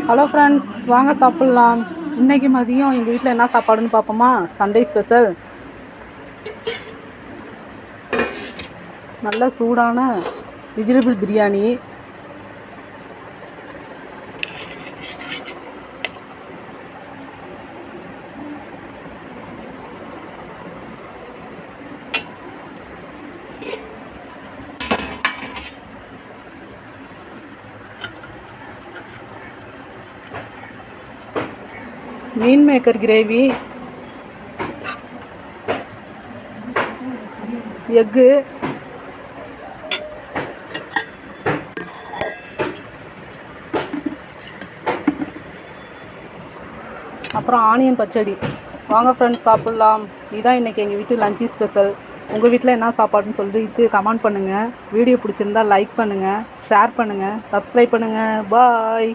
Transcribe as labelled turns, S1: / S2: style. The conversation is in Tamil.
S1: ஹலோ ஃப்ரெண்ட்ஸ், வாங்க சாப்பிட்லாம். இன்றைக்கி மதியம் எங்கள் வீட்டில் என்ன சாப்பாடுன்னு பார்ப்போமா? சண்டே ஸ்பெஷல் நல்ல சூடான வெஜிடபிள் பிரியாணி, மீன் மேக்கர் கிரேவி, எக்கு, அப்புறம் ஆனியன் பச்சடி. வாங்க ஃப்ரெண்ட்ஸ் சாப்பிட்லாம். இதுதான் இன்றைக்கி எங்கள் வீட்டு லஞ்சு ஸ்பெஷல். உங்கள் வீட்டில் என்ன சாப்பாடுன்னு சொல்லிட்டு கமெண்ட் பண்ணுங்கள். வீடியோ பிடிச்சிருந்தால் லைக் பண்ணுங்கள், ஷேர் பண்ணுங்கள், சப்ஸ்கிரைப் பண்ணுங்கள். பாய்.